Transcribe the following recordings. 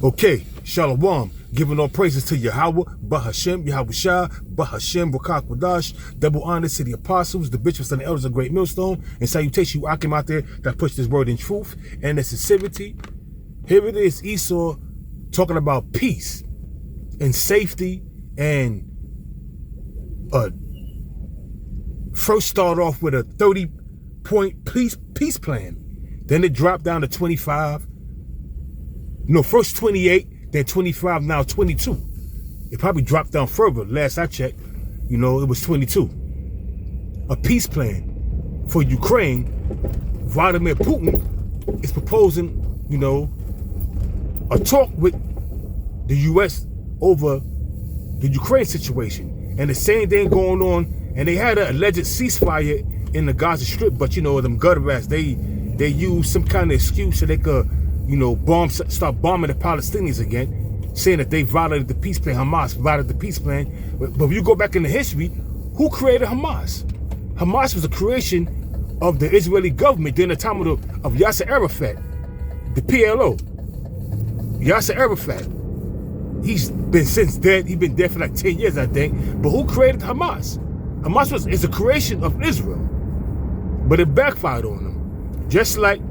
Okay, Shalom, giving all praises to Yahweh, Bahashem, Yahweh Shah, Bahashem, Rakak Wadash, double honors to the apostles, the bishops, and the elders of Great Millstone, and salutation you Akim out there that push this word in truth and in sincerity. Here it is, Esau talking about peace and safety, and first start off with a 30-point peace plan. Then it dropped down to 25. No, first 28, then 25, now 22. It probably dropped down further. Last I checked, it was 22. A peace plan for Ukraine. Vladimir Putin is proposing, a talk with the U.S. over the Ukraine situation. And the same thing going on. And they had an alleged ceasefire in the Gaza Strip, but them gutter rats, they used some kind of excuse so they could start bombing the Palestinians again, saying that they violated the peace plan. Hamas violated the peace plan. But if you go back into history, who created Hamas? Hamas was a creation of the Israeli government during the time of Yasser Arafat, the PLO. Yasser Arafat. He's been since dead. He's been dead for like 10 years, I think. But who created Hamas? Hamas is a creation of Israel. But it backfired on them. Just like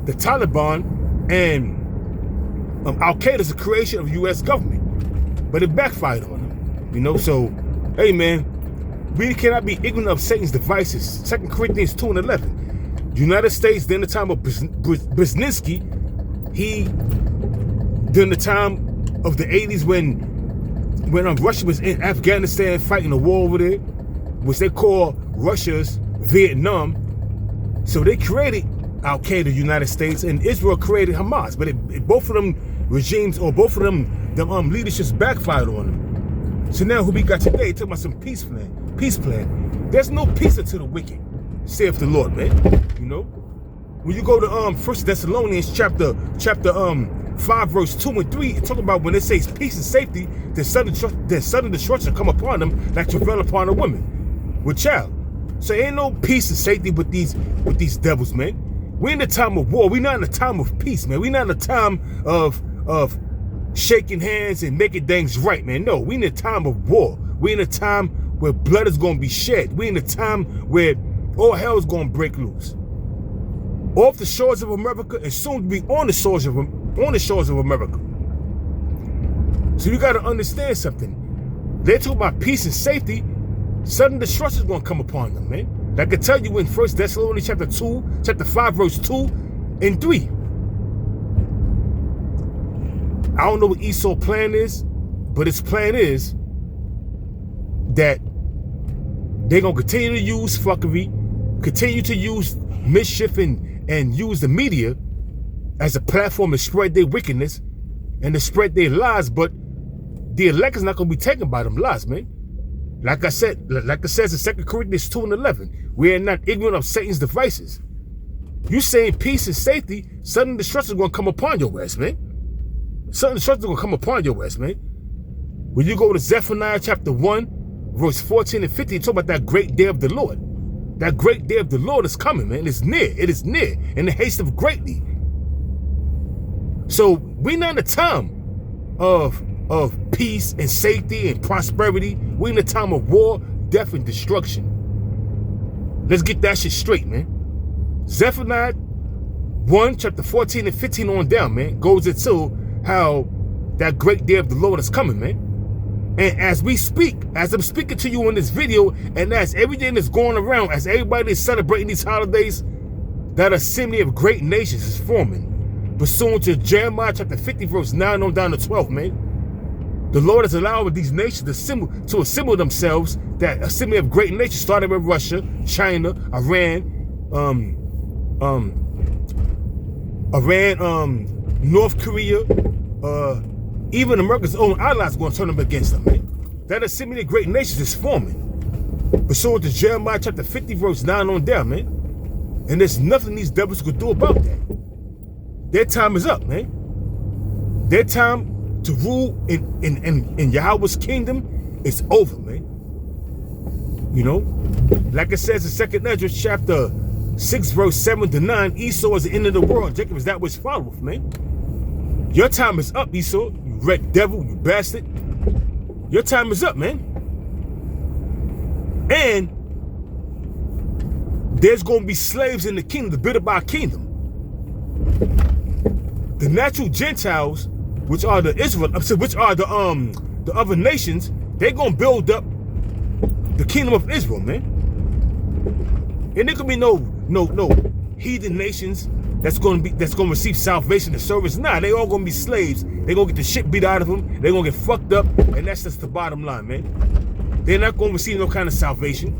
the Taliban and Al-Qaeda is a creation of U.S. government, but it backfired on them, So, hey man, we cannot be ignorant of Satan's devices. 2 Corinthians 2:11. United States, during the time of Brzezinski, during the time of the 80s when Russia was in Afghanistan fighting a war over there, which they call Russia's Vietnam. So they created Al-Qaeda, the United States, and Israel created Hamas. But both of them regimes, or both of them leaderships backfired on them. So now who we got today, talking about some peace plan. There's no peace unto the wicked, saith the Lord, man. When you go to 1 Thessalonians chapter 5, verse 2 and 3, it talk about when it says peace and safety, then sudden destruction come upon them like travail upon a woman with child. So ain't no peace and safety with these devils, man. We're in the time of war. We're not in the time of peace, man. We're not in the time of shaking hands and making things right, man. No, we're in the time of war. We're in a time where blood is going to be shed. We're in a time where all hell is going to break loose. Off the shores of America, and soon to be on the shores of America. So you got to understand something. They talk about peace and safety. Sudden destruction is going to come upon them, man. I can tell you in 1 Thessalonians chapter 5, verse 2 and 3. I don't know what Esau's plan is, but his plan is that they're going to continue to use fuckery, continue to use mischief and use the media as a platform to spread their wickedness and to spread their lies, but the elect is not going to be taken by them lies, man. Like it says in 2 Corinthians 2:11, we are not ignorant of Satan's devices. You saying peace and safety, sudden destruction is going to come upon your ass, man. Sudden destruction is going to come upon your ass, man. When you go to Zephaniah chapter 1, verse 14 and 15, talk about that great day of the Lord. That great day of the Lord is coming, man. It's near. It is near. In the haste of greatly. So we're not in the time of peace and safety and prosperity. We're in the time of war, death, and destruction. Let's get that shit straight, man. Zephaniah 1, chapter 14 and 15 on down, man, goes into how that great day of the Lord is coming, man. And as we speak, as I'm speaking to you in this video, and as everything is going around, as everybody is celebrating these holidays, that assembly of great nations is forming, pursuant to Jeremiah chapter 50, verse 9 on down to 12, man. The Lord has allowed these nations to assemble themselves. That assembly of great nations started with Russia, China, Iran, North Korea, even America's own allies are going to turn them against them, man. That assembly of great nations is forming, pursuant to Jeremiah chapter 50, verse 9 on down, man. And there's nothing these devils could do about that. Their time is up, man. Their time to rule in Yahweh's kingdom is over, man. Like it says in 2 Ezra chapter 6, verse 7 to 9, Esau is the end of the world. Jacob is that which followeth, man. Your time is up, Esau. You red devil, you bastard. Your time is up, man. And there's going to be slaves in the kingdom, the bit of our kingdom. The natural Gentiles, which are the Israelites, which are the other nations, they're going to build up the kingdom of Israel, man. And there could be no heathen nations that's going to receive salvation and service. Nah, they all going to be slaves. They're going to get the shit beat out of them. They're going to get fucked up. And that's just the bottom line, man. They're not going to receive no kind of salvation.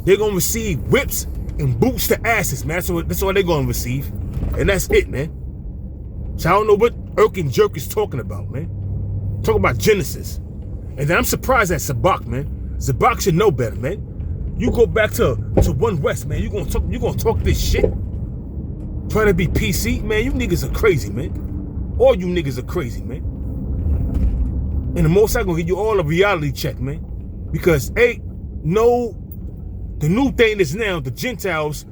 They're going to receive whips and boots to asses, man. That's all they're going to receive. And that's it, man. So I don't know what Irk and Jerk is talking about, man. Talking about Genesis. And then I'm surprised at Zabak, man. Zabak should know better, man. You go back to One West, man. You gonna talk this shit? Trying to be PC? Man, you niggas are crazy, man. All you niggas are crazy, man. And the Most High gonna give you all a reality check, man. Because the new thing is now the Gentiles,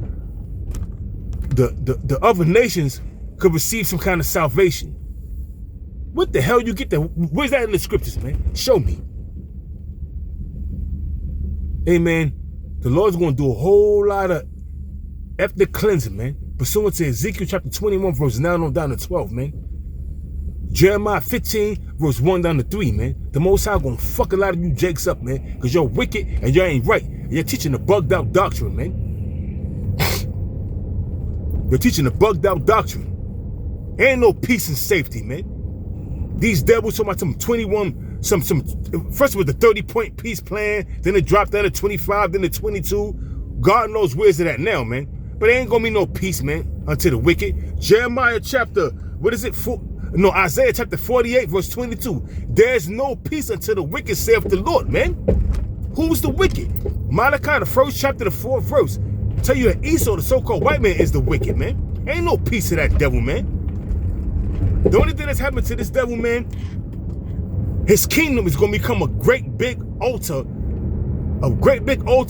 the other nations could receive some kind of salvation. What the hell you get that? Where's that in the scriptures, man? Show me. Hey, man, the Lord's going to do a whole lot of ethnic cleansing, man. Pursuant to Ezekiel chapter 21, verse 9 on down to 12, man. Jeremiah 15, verse 1 down to 3, man. The Most High going to fuck a lot of you jakes up, man. Because you're wicked and you ain't right. And you're teaching a bugged out doctrine, man. You're teaching a bugged out doctrine. Ain't no peace and safety, man. These devils talking about some 21, first with the 30-point peace plan, then it dropped down to 25, then to 22. God knows where's it at now, man. But there ain't gonna be no peace, man, until the wicked. Jeremiah chapter, Isaiah chapter 48, verse 22. There's no peace until the wicked saith the Lord, man. Who's the wicked? Malachi, the first chapter, the 4th verse. Tell you that Esau, the so-called white man, is the wicked, man. Ain't no peace to that devil, man. The only thing that's happened to this devil, man, his kingdom is going to become a great big altar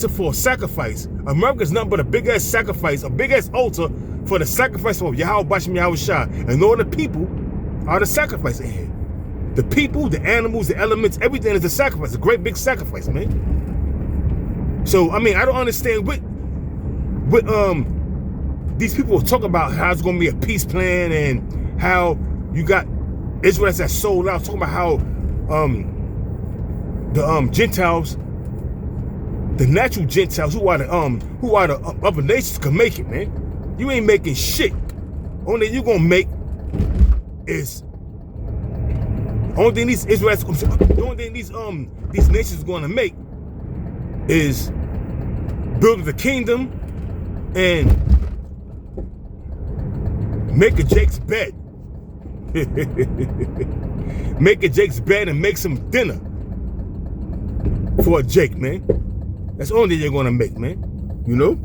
for sacrifice. America's nothing but a big ass sacrifice, a big ass altar for the sacrifice of Yahweh Bashem Yahweh Shai. And all the people are the sacrifice in here. The people, the animals, the elements, everything is a sacrifice, a great big sacrifice, man. So, I mean, I don't understand what these people talk about how it's going to be a peace plan and how you got Israelites that sold out, talking about how the Gentiles, the natural Gentiles who are the other nations can make it, man. You ain't making shit. Only you gonna make is only thing these Israelites, the only thing these nations are gonna make is build the kingdom and make a Jake's bed. Make a Jake's bed and make some dinner for a Jake, man. That's the only thing you're gonna make, man. You know?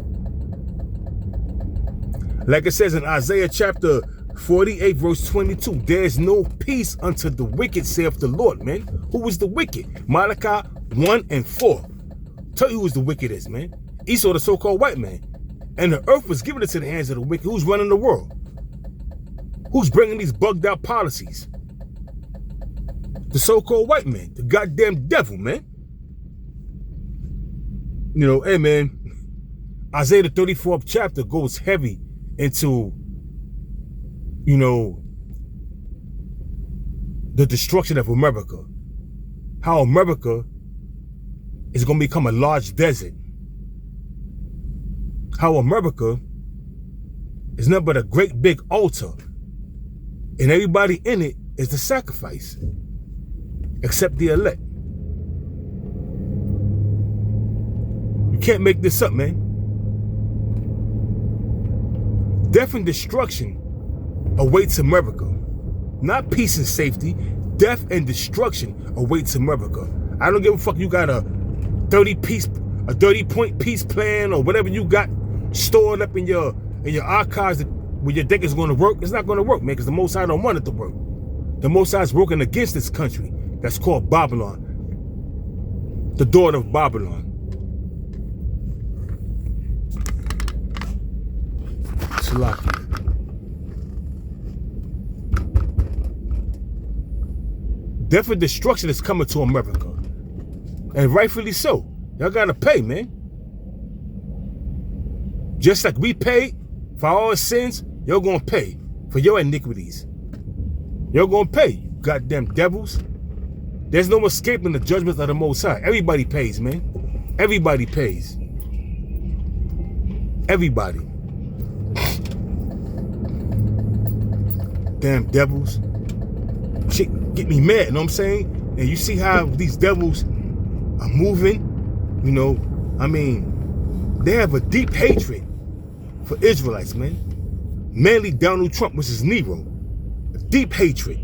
Like it says in Isaiah chapter 48, verse 22, there's no peace unto the wicked, saith the Lord, man. Who is the wicked? Malachi 1 and 4. Tell you who the wicked is, man. Esau, the so-called white man. And the earth was given into the hands of the wicked. Who's running the world? Who's bringing these bugged out policies? The so-called white man, the goddamn devil, man. You know, hey, man, Isaiah the 34th chapter goes heavy into, you know, the destruction of America. How America is going to become a large desert. How America is nothing but a great big altar. And everybody in it is the sacrifice, except the elect. You can't make this up, man. Death and destruction awaits America. Not peace and safety. Death and destruction awaits America. I don't give a fuck you got a 30-point peace plan or whatever you got stored up in your archives where you think it's going to work. It's not going to work, man, because the Most High don't want it to work. The Most High is working against this country that's called Babylon, the daughter of Babylon. Salaki. Death and destruction is coming to America. And rightfully so. Y'all gotta pay, man. Just like we pay for our sins, you're gonna pay for your iniquities. You're gonna pay, you goddamn devils. There's no escaping the judgment of the Most High. Everybody pays, man. Everybody pays. Everybody. Damn devils. Shit get me mad, you know what I'm saying? And you see how these devils are moving, you know, I mean, they have a deep hatred for Israelites, man. Mainly Donald Trump versus Nero. A deep hatred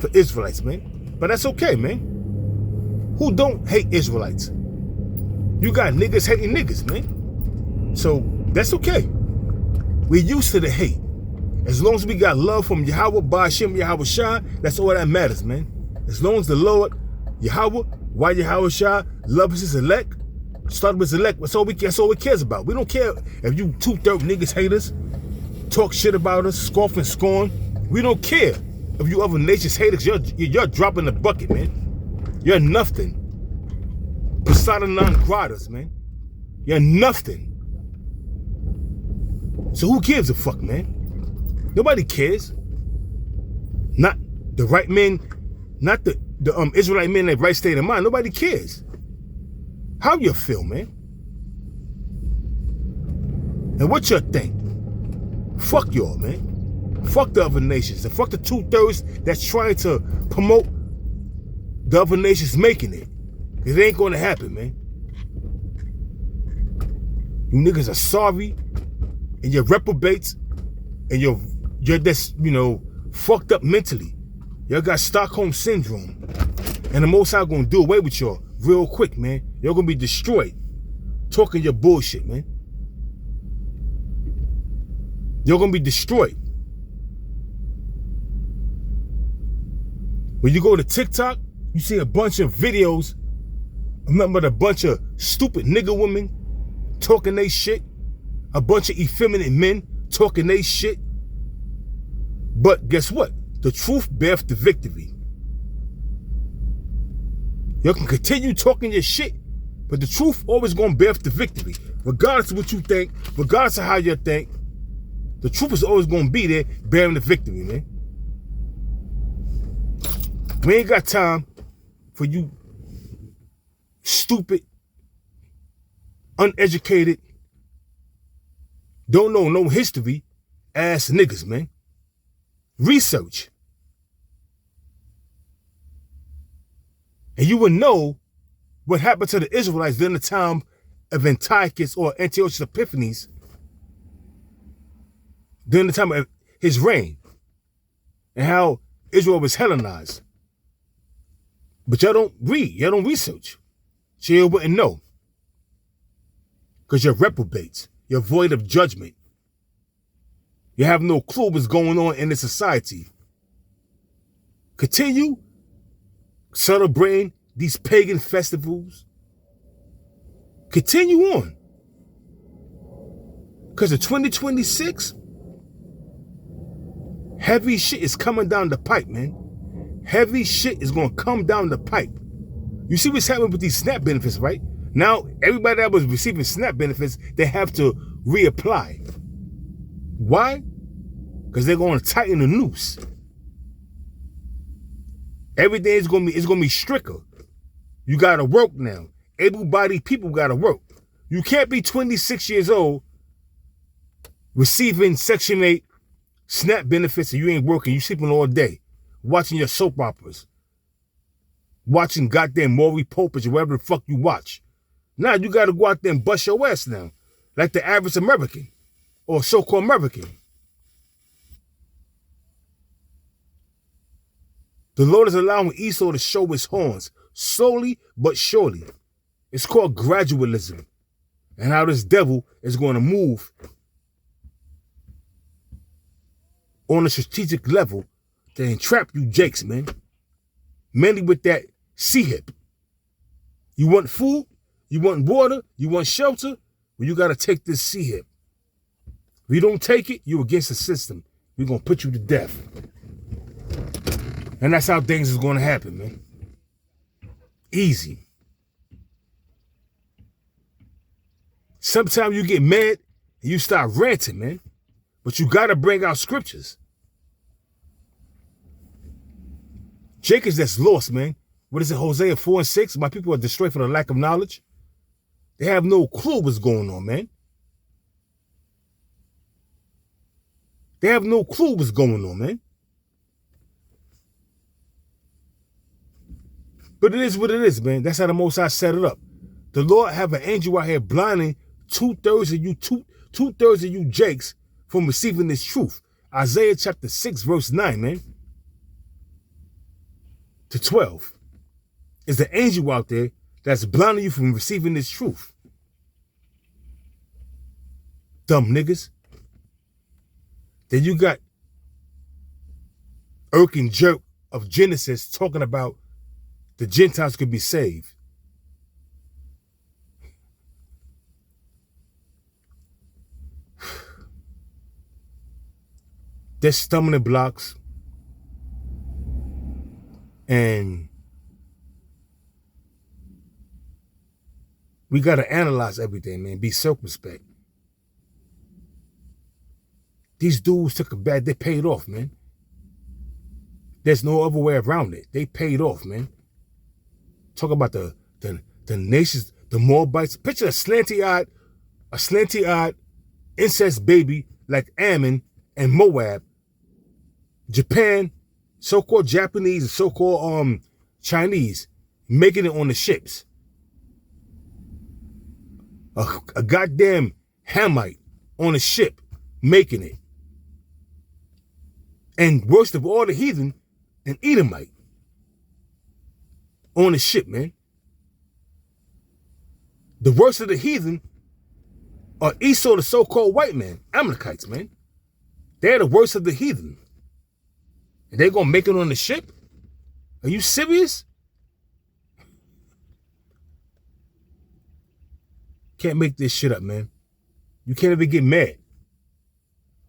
for Israelites, man. But that's okay, man. Who don't hate Israelites? You got niggas hating niggas, man. So that's okay. We're used to the hate. As long as we got love from Yahweh, Ba'ashem, Yahweh Shah, that's all that matters, man. As long as the Lord, Yahweh, why Yahweh Shah, loves his elect, start with his elect, that's all we cares about. We don't care if you 2/3 niggas hate us, talk shit about us, scoff and scorn. We don't care if you other nations hate us. You're dropping the bucket, man. You're nothing. Persona non gratas, man. You're nothing. So who gives a fuck, man? Nobody cares. Not the right men, not the Israelite men in the right state of mind. Nobody cares. How you feel, man? And what you think? Fuck y'all, man. Fuck the other nations. And fuck the 2/3 that's trying to promote the other nations making it. It ain't gonna happen, man. You niggas are sorry, and you're reprobates, and you're just, you know, fucked up mentally. Y'all got Stockholm Syndrome. And the Most High gonna do away with y'all real quick, man. Y'all gonna be destroyed. Talking your bullshit, man. You're gonna be destroyed. When you go to TikTok, you see a bunch of videos. Remember a bunch of stupid nigga women talking they shit. A bunch of effeminate men talking they shit. But guess what? The truth bears the victory. You can continue talking your shit, but the truth always gonna bear the victory. Regardless of what you think, regardless of how you think, the truth is always gonna be there bearing the victory, man. We ain't got time for you stupid, uneducated, don't know no history ass niggas, man. Research. And you will know what happened to the Israelites during the time of Antiochus or Antiochus Epiphanes, during the time of his reign, and how Israel was Hellenized. But y'all don't read, y'all don't research. So you wouldn't know. Because you're reprobates. You're void of judgment. You have no clue what's going on in the society. Continue celebrating these pagan festivals. Continue on. Because of 2026, heavy shit is coming down the pipe, man. Heavy shit is going to come down the pipe. You see what's happening with these SNAP benefits, right? Now, everybody that was receiving SNAP benefits, they have to reapply. Why? Because they're going to tighten the noose. Everything is going to be stricter. You got to work now. Able-bodied people got to work. You can't be 26 years old receiving Section 8 SNAP benefits and you ain't working. You sleeping all day, watching your soap operas, watching goddamn Maury Povich or whatever the fuck you watch. Now you got to go out there and bust your ass now, like the average American or so-called American. The Lord is allowing Esau to show his horns, slowly but surely. It's called gradualism. And how this devil is going to move on a strategic level to entrap you jakes, man. Mainly with that C-hip. You want food? You want water? You want shelter? Well, you got to take this C-hip. If you don't take it, you're against the system. We're going to put you to death. And that's how things is going to happen, man. Easy. Sometimes you get mad and you start ranting, man. But you got to bring out scriptures. Jacob's that's lost, man. What is it, Hosea 4:6? My people are destroyed for the lack of knowledge. They have no clue what's going on, man. They have no clue what's going on, man. But it is what it is, man. That's how the Most High set it up. The Lord have an angel out here blinding two-thirds of you Jakes from receiving this truth. Isaiah chapter 6, verse 9, man. To 12. Is the angel out there that's blinding you from receiving this truth. Dumb niggas. Then you got Irk and Jerk of Genesis talking about the Gentiles could be saved. They're stumbling blocks. And we got to analyze everything, man. Be circumspect. These dudes took a bad, they paid off, man. There's no other way around it. They paid off, man. Talk about the nations, the Moabites. Picture a slanty-eyed incest baby like Ammon and Moab. Japan, so-called Japanese and so-called Chinese making it on the ships. A goddamn Hamite on a ship making it. And worst of all, the heathen, an Edomite on the ship, man. The worst of the heathen are Esau, the so-called white man, Amalekites, man. They're the worst of the heathen. And they're going to make it on the ship? Are you serious? Can't make this shit up, man. You can't even get mad.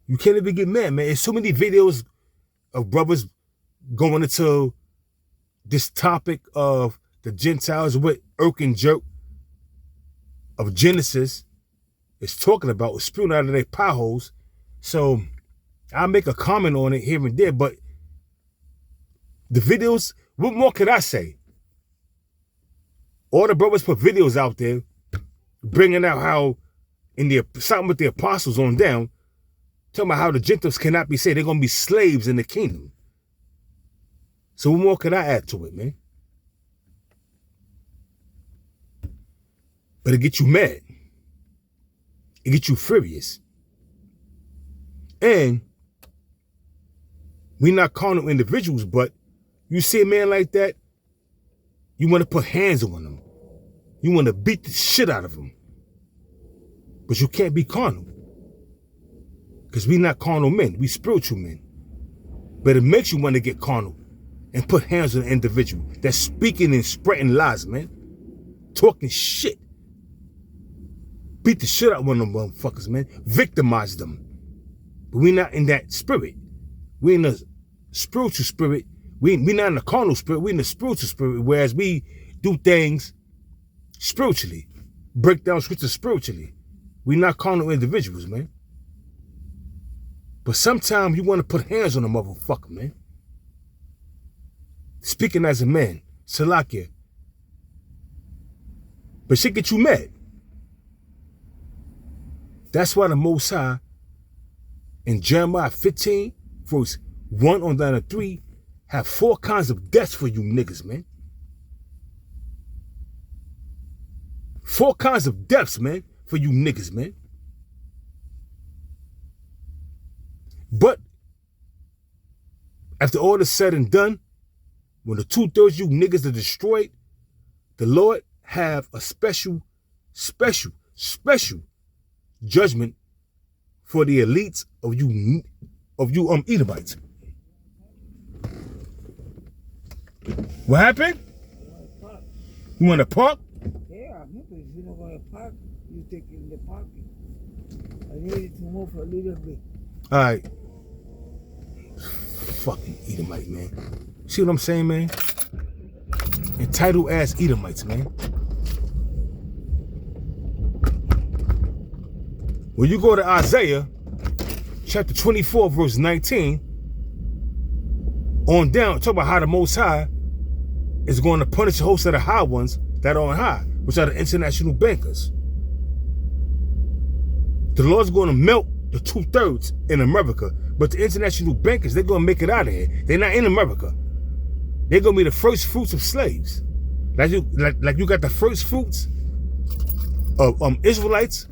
You can't even get mad, man. There's so many videos of brothers going into this topic of the Gentiles, what Irk and Jerk of Genesis is talking about, was spewing out of their potholes. So I'll make a comment on it here and there, but the videos, what more could I say? All the brothers put videos out there bringing out how in the something with the apostles on down, talking about how the Gentiles cannot be saved. They're going to be slaves in the kingdom. So what more could I add to it, man? But it gets you mad. It gets you furious. And we're not carnal individuals, but you see a man like that, you want to put hands on him. You want to beat the shit out of him. But you can't be carnal. Because we're not carnal men. We spiritual men. But it makes you want to get carnal and put hands on an individual that's speaking and spreading lies, man. Talking shit. Beat the shit out of one of them motherfuckers, man. Victimize them. But we're not in that spirit. We're in the spiritual spirit. We're not in the carnal spirit. We're in the spiritual spirit. Whereas we do things spiritually. Break down scriptures spiritually. We're not carnal individuals, man. But sometimes you want to put hands on a motherfucker, man. Speaking as a man, Salakia. But shit get you mad. That's why the Most High in Jeremiah 15, verse 1 on down to 3, have 4 kinds of deaths for you niggas, man. 4 kinds of deaths, man, for you niggas, man. But after all is said and done, when the 2/3 you niggas are destroyed, the Lord have a special judgment for the elites of you Edomites. What happened? You want to park? Yeah, if you're not going to park, you take in the parking. I need to move a little bit. All right. fucking Edomite, man. See what I'm saying, man? Entitled ass Edomites, man. When you go to Isaiah, chapter 24, verse 19, on down, talk about how the Most High is going to punish the host of the high ones that are on high, which are the international bankers. The Lord's going to melt the 2/3 in America, but the international bankers, they're going to make it out of here. They're not in America. They're going to be the first fruits of slaves. Like you got the first fruits of Israelites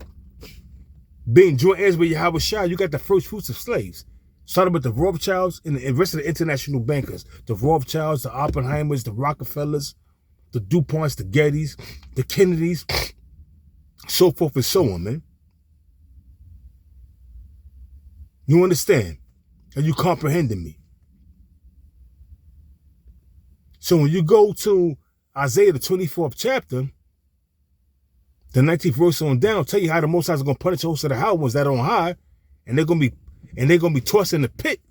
being joint heirs with Yahweh Shai, you got the first fruits of slaves. Started with the Rothschilds and the rest of the international bankers. The Rothschilds, the Oppenheimers, the Rockefellers, the DuPonts, the Gettys, the Kennedys, so forth and so on, man. You understand? Are you comprehending me? So when you go to Isaiah, the 24th chapter, the 19th verse on down, tell you how the Most High is going to punish the host of the high ones that are on high, and they're going to be tossed in the pit.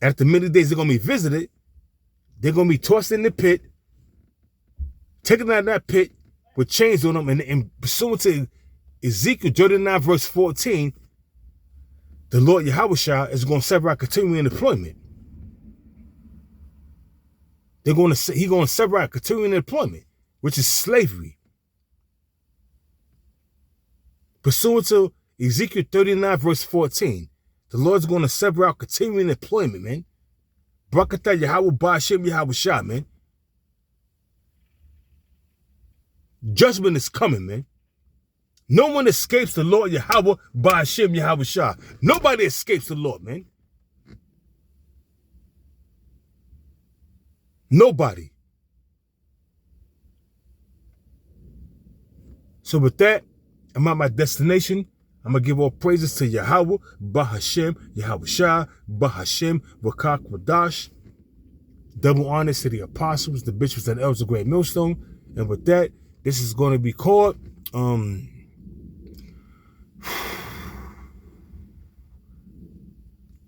After many days, they're going to be visited. They're going to be tossed in the pit, taken out of that pit with chains on them, and pursuant to Ezekiel 39 verse 14, the Lord Yahushua is going to sever our continuing employment. He's going to sever our continuing employment, which is slavery. Pursuant to Ezekiel 39 verse 14, the Lord's going to sever our continuing employment, man. Barakatah Yahweh Ba'ashem Yahweh Shah, man. Judgment is coming, man. No one escapes the Lord Yahweh Ba'ashem Yahweh Shah. Nobody escapes the Lord, man. Nobody. So with that, I'm at my destination. I'm going to give all praises to Yahweh, Bahashem, Yahweh Shah, Bahashem, Wakak Wadash. Double honors to the apostles, the bishops, and elders of Great Millstone. And with that, this is going to be called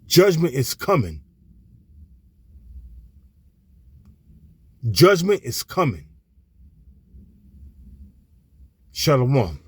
Judgment is coming. Judgment is coming. Shalom.